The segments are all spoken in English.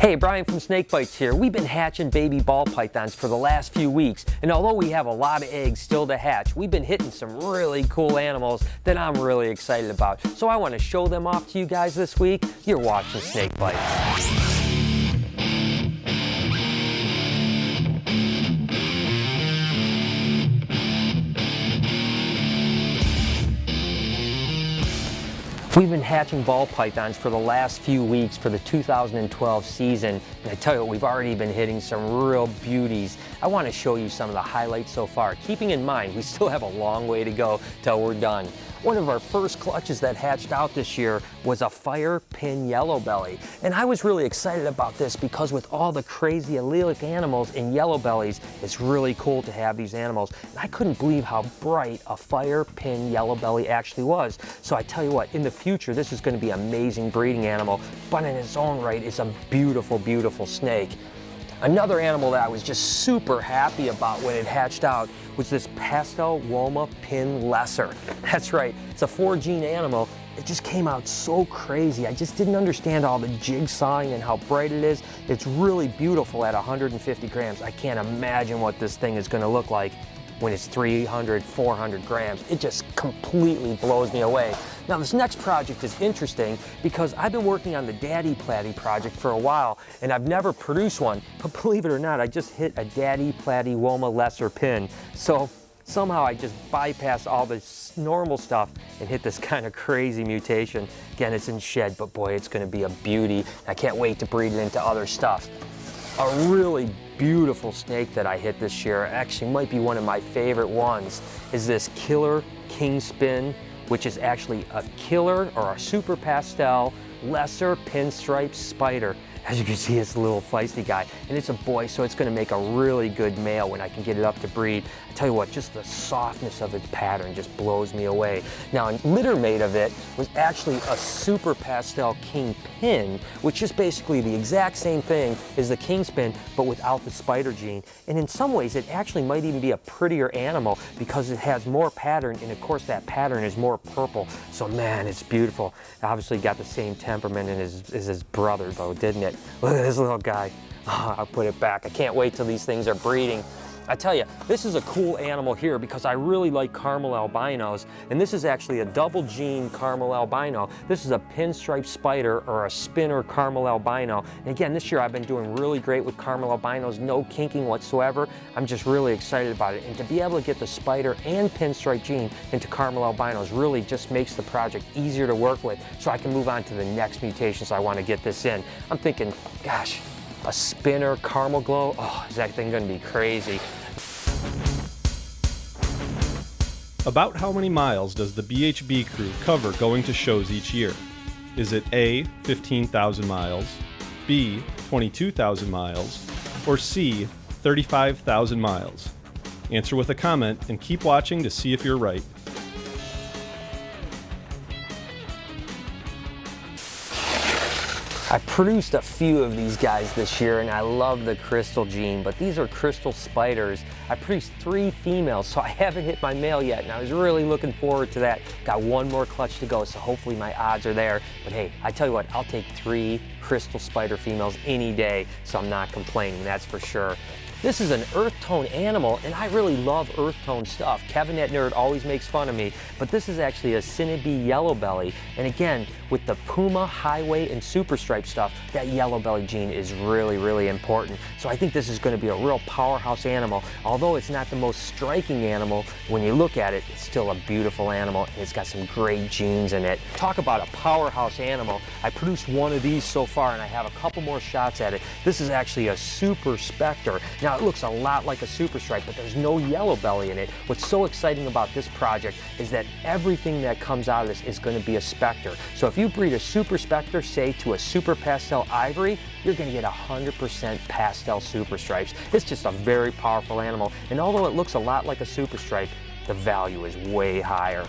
Hey, Brian from SnakeBytes here. We've been hatching baby ball pythons for the last few weeks, and although we have a lot of eggs still to hatch, we've been hitting some really cool animals that I'm really excited about. So I want to show them off to you guys this week. You're watching SnakeBytes. We've been hatching ball pythons for the last few weeks for the 2012 season, and I tell you what, we've already been hitting some real beauties. I want to show you some of the highlights so far, keeping in mind we still have a long way to go till we're done. One of our first clutches that hatched out this year was a fire pin yellow belly, and I was really excited about this because with all the crazy allelic animals in yellow bellies, it's really cool to have these animals. And I couldn't believe how bright a fire pin yellow belly actually was. So I tell you what, in the future, this is going to be an amazing breeding animal, but in its own right, it's a beautiful, beautiful snake. Another animal that I was just super happy about when it hatched out was this pastel Woma pin lesser. That's right, it's a 4-gene animal. It just came out so crazy. I just didn't understand all the jigsawing and how bright it is. It's really beautiful at 150 grams. I can't imagine what this thing is gonna look like when it's 300, 400 grams. It just completely blows me away. Now this next project is interesting because I've been working on the Daddy Platy project for a while and I've never produced one, but believe it or not, I just hit a Daddy Platy Woma lesser pin. So somehow I just bypassed all this normal stuff and hit this kind of crazy mutation. Again, it's in shed, but boy, it's gonna be a beauty. I can't wait to breed it into other stuff. A really beautiful snake that I hit this year, actually might be one of my favorite ones, is this killer kingspin, which is actually a killer or a super pastel lesser pinstripe spider. As you can see, it's a little feisty guy, and it's a boy, so it's gonna make a really good male when I can get it up to breed. I tell you what, just the softness of its pattern just blows me away. Now, a litter mate of it was actually a super pastel king pin, which is basically the exact same thing as the kingspin, but without the spider gene. And in some ways, it actually might even be a prettier animal because it has more pattern, and of course, that pattern is more purple. So man, it's beautiful. It obviously got the same temperament as his brother, though, didn't it? Look at this little guy. Oh, I'll put it back. I can't wait till these things are breeding. I tell you, this is a cool animal here because I really like caramel albinos, and this is actually a double gene caramel albino. This is a pinstripe spider or a spinner caramel albino. And again, this year I've been doing really great with caramel albinos, no kinking whatsoever. I'm just really excited about it. And to be able to get the spider and pinstripe gene into caramel albinos really just makes the project easier to work with, so I can move on to the next mutations I want to get this in. I'm thinking, gosh, a spinner caramel glow, oh, is that thing gonna be crazy. About how many miles does the BHB crew cover going to shows each year? Is it A, 15,000 miles, B, 22,000 miles, or C, 35,000 miles? Answer with a comment and keep watching to see if you're right. I produced a few of these guys this year and I love the crystal gene, but these are crystal spiders. I produced 3 females, so I haven't hit my male yet, and I was really looking forward to that. Got one more clutch to go, so hopefully my odds are there. But hey, I tell you what, I'll take 3 crystal spider females any day, so I'm not complaining, that's for sure. This is an earth tone animal, and I really love earth tone stuff. Kevin that nerd always makes fun of me, but this is actually a Cinnabee yellow belly. And again, with the Puma, Highway, and Super Stripe stuff, that yellow belly gene is really, really important. So I think this is gonna be a real powerhouse animal. Although it's not the most striking animal, when you look at it, it's still a beautiful animal, and it's got some great genes in it. Talk about a powerhouse animal. I produced one of these so far, and I have a couple more shots at it. This is actually a Super Spectre. Now, it looks a lot like a super stripe, but there's no yellow belly in it. What's so exciting about this project is that everything that comes out of this is going to be a spectre. So if you breed a super spectre, say to a super pastel ivory, you're going to get 100% pastel super stripes. It's just a very powerful animal, and although it looks a lot like a super stripe, the value is way higher.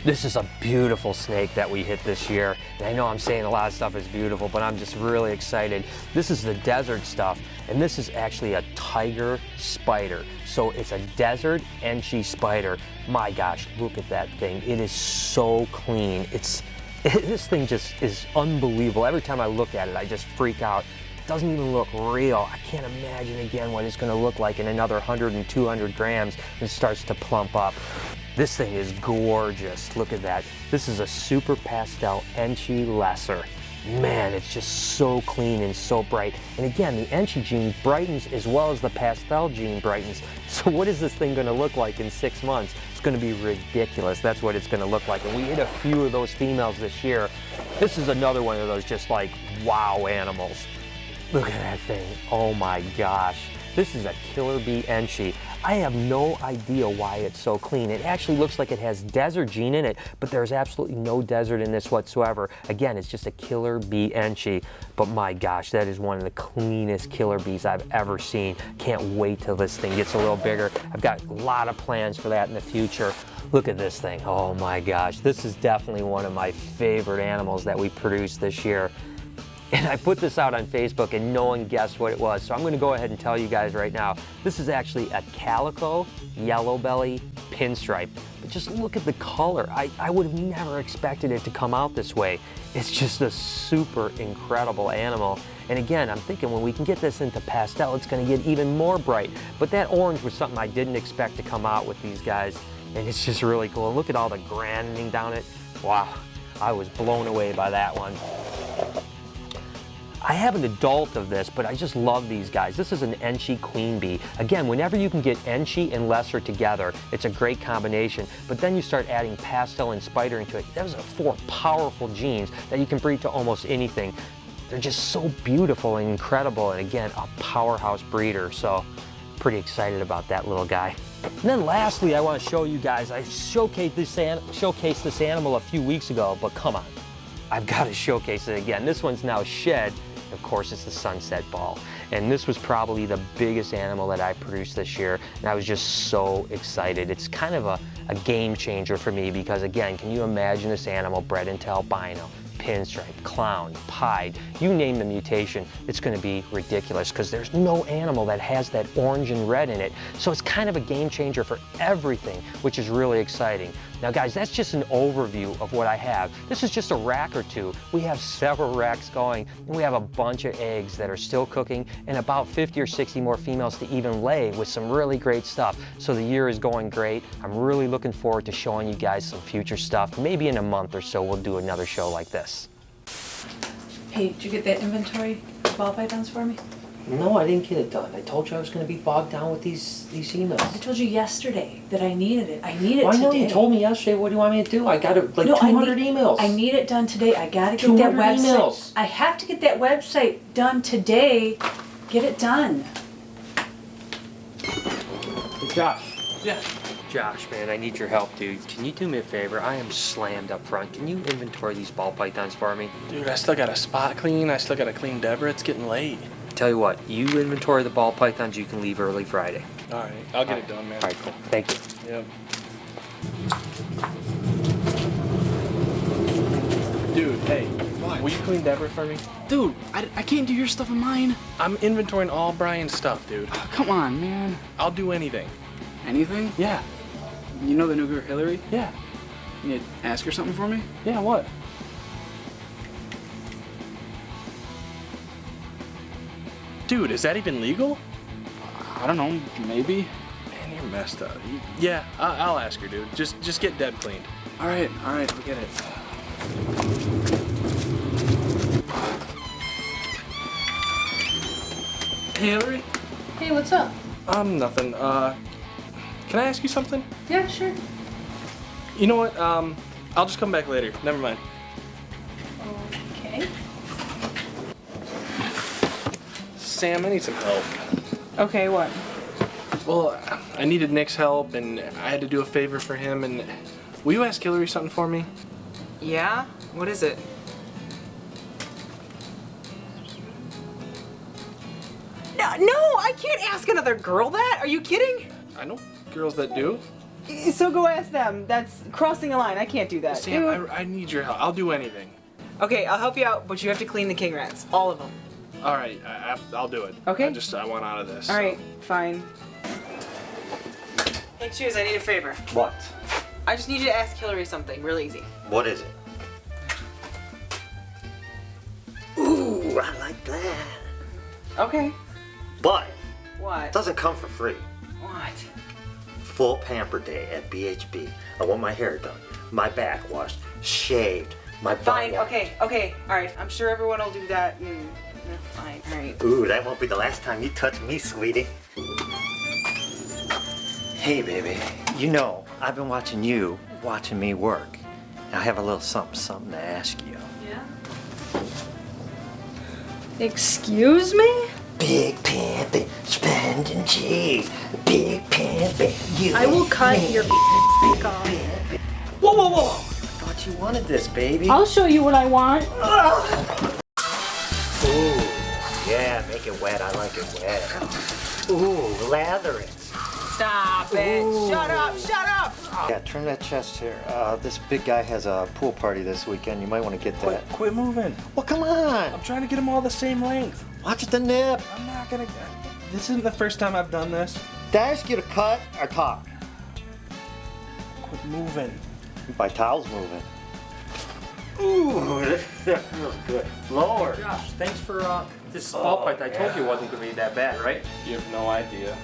This is a beautiful snake that we hit this year. And I know I'm saying a lot of stuff is beautiful, but I'm just really excited. This is the desert stuff, and this is actually a tiger spider. So it's a desert Enchi spider. My gosh, look at that thing. It is so clean. It's This thing just is unbelievable. Every time I look at it, I just freak out. It doesn't even look real. I can't imagine again what it's going to look like in another 100 and 200 grams when it starts to plump up. This thing is gorgeous. Look at that. This is a super pastel Enchi lesser. Man, it's just so clean and so bright. And again, the Enchi gene brightens as well as the pastel gene brightens. So what is this thing going to look like in 6 months? It's going to be ridiculous. That's what it's going to look like. And we hit a few of those females this year. This is another one of those just like wow animals. Look at that thing. Oh my gosh. This is a killer bee Enchi. I have no idea why it's so clean. It actually looks like it has desert gene in it, but there's absolutely no desert in this whatsoever. Again, it's just a killer bee Enchi. But my gosh, that is one of the cleanest killer bees I've ever seen. Can't wait till this thing gets a little bigger. I've got a lot of plans for that in the future. Look at this thing. Oh my gosh, this is definitely one of my favorite animals that we produced this year. And I put this out on Facebook and no one guessed what it was. So I'm going to go ahead and tell you guys right now. This is actually a calico yellow belly pinstripe. But just look at the color. I would have never expected it to come out this way. It's just a super incredible animal. And again, I'm thinking when we can get this into pastel, it's going to get even more bright. But that orange was something I didn't expect to come out with these guys. And it's just really cool. Look at all the grinding down it. Wow, I was blown away by that one. I have an adult of this, but I just love these guys. This is an Enchi queen bee. Again, whenever you can get Enchi and lesser together, it's a great combination. But then you start adding pastel and spider into it. Those are 4 powerful genes that you can breed to almost anything. They're just so beautiful and incredible, and again, a powerhouse breeder. So, pretty excited about that little guy. And then lastly, I want to show you guys, I showcased this animal a few weeks ago, but come on, I've got to showcase it again. This one's now shed. Of course, it's the sunset ball. And this was probably the biggest animal that I produced this year. And I was just so excited. It's kind of a game changer for me because again, can you imagine this animal bred into albino, pinstripe, clown, pied, you name the mutation, it's going to be ridiculous because there's no animal that has that orange and red in it. So it's kind of a game changer for everything, which is really exciting. Now guys, that's just an overview of what I have. This is just a rack or two. We have several racks going, and we have a bunch of eggs that are still cooking and about 50 or 60 more females to even lay with some really great stuff. So the year is going great. I'm really looking forward to showing you guys some future stuff. Maybe in a month or so we'll do another show like this. Hey, did you get that inventory ball pythons for me? No, I didn't get it done. I told you I was going to be bogged down with these emails. I told you yesterday that I needed it. I need it well, today. I know you told me yesterday. What do you want me to do? I got like 200 emails. I need it done today. I got to get that website. Emails. I have to get that website done today. Get it done. Hey, Josh. Yeah. Josh, man, I need your help, dude. Can you do me a favor? I am slammed up front. Can you inventory these ball pythons for me? Dude, I still got a spot clean. I still got to clean Deborah. It's getting late. Tell you what, you inventory the ball pythons, you can leave early Friday. All right, I'll get it done, man. All right, cool. Thank you. Yep. Dude, hey, will you clean Deborah for me? Dude, I can't do your stuff on mine. I'm inventorying all Brian's stuff, dude. Oh, come on, man. I'll do anything. Anything? Yeah. You know the new girl, Hillary? Yeah. You need to ask her something for me? Yeah, what? Dude, is that even legal? I don't know, maybe. Man, you're messed up. Yeah, I'll ask her, dude. Just get Deb cleaned. All right, I'll get it. Hey, Hillary. Hey, what's up? Nothing. Can I ask you something? Yeah, sure. You know what? I'll just come back later. Never mind. Okay. Sam, I need some help. Okay, what? Well, I needed Nick's help, and I had to do a favor for him, and will you ask Hillary something for me? Yeah? What is it? No, I can't ask another girl that. Are you kidding? I know girls that do. So go ask them. That's crossing a line. I can't do that. Sam, I need your help. I'll do anything. Okay, I'll help you out, but you have to clean the king rats. All of them. All right, I'll do it. Okay. I want out of this. All right, fine. Hey, Choose, I need a favor. What? I just need you to ask Hillary something real easy. What is it? I like that. Okay. But What? it doesn't come for free. What? Full pamper day at BHB. I want my hair done, my back washed, shaved, my butt Fine. washed. Okay. All right. I'm sure everyone will do that. Fine. All right. Ooh, that won't be the last time you touch me, sweetie. Hey, baby. You know, I've been watching you, watching me work. I have a little something to ask you. Yeah. Excuse me? Big Pampy, spending cheese. Big Pampy, you. I will cut your dick off. Whoa, whoa, whoa! I thought you wanted this, baby. I'll show you what I want. Ooh, yeah, make it wet. I like it wet. Ooh, lather it. Stop it. Ooh. Shut up. Yeah, trim that chest here. This big guy has a pool party this weekend. You might want to get that. Quit moving. Well, come on. I'm trying to get them all the same length. Watch the nip. I'm not gonna. This isn't the first time I've done this. Did I ask you to cut or talk? Quit moving. My towel's moving. Ooh, that feels good. Lower. Josh, thanks for this ball python. I told you it wasn't going to be that bad, right? You have no idea.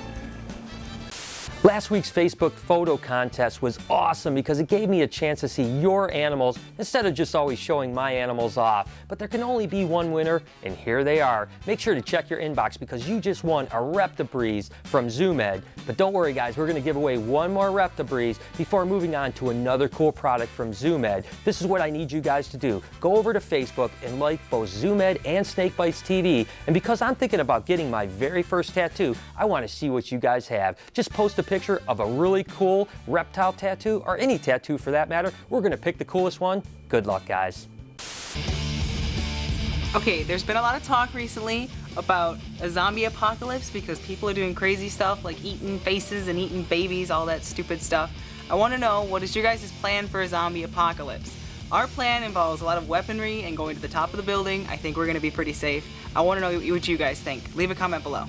Last week's Facebook photo contest was awesome because it gave me a chance to see your animals instead of just always showing my animals off. But there can only be one winner, and here they are. Make sure to check your inbox because you just won a Reptibreeze from ZoomEd. But don't worry guys, we're going to give away one more Reptibreeze before moving on to another cool product from ZoomEd. This is what I need you guys to do. Go over to Facebook and like both ZoomEd and SnakeBytesTV. And because I'm thinking about getting my very first tattoo, I want to see what you guys have. Just post a picture of a really cool reptile tattoo, or any tattoo for that matter. We're gonna pick the coolest one. Good luck, guys. Okay, there's been a lot of talk recently about a zombie apocalypse because people are doing crazy stuff like eating faces and eating babies, all that stupid stuff. I want to know, what is your guys' plan for a zombie apocalypse? Our plan involves a lot of weaponry and going to the top of the building. I think we're gonna be pretty safe. I want to know what you guys think. Leave a comment below.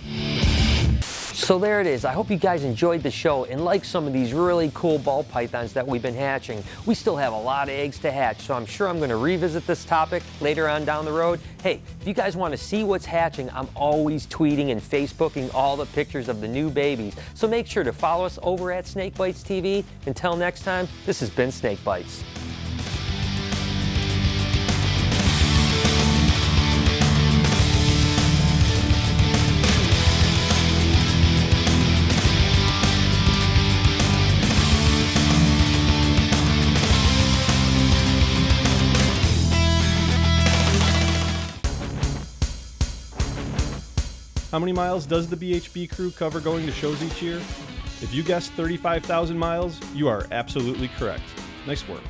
So there it is. I hope you guys enjoyed the show and liked some of these really cool ball pythons that we've been hatching. We still have a lot of eggs to hatch, so I'm sure I'm going to revisit this topic later on down the road. Hey, if you guys want to see what's hatching, I'm always tweeting and Facebooking all the pictures of the new babies. So make sure to follow us over at SnakeBytesTV. Until next time, this has been Snake Bytes. How many miles does the BHB crew cover going to shows each year? If you guessed 35,000 miles, you are absolutely correct. Nice work.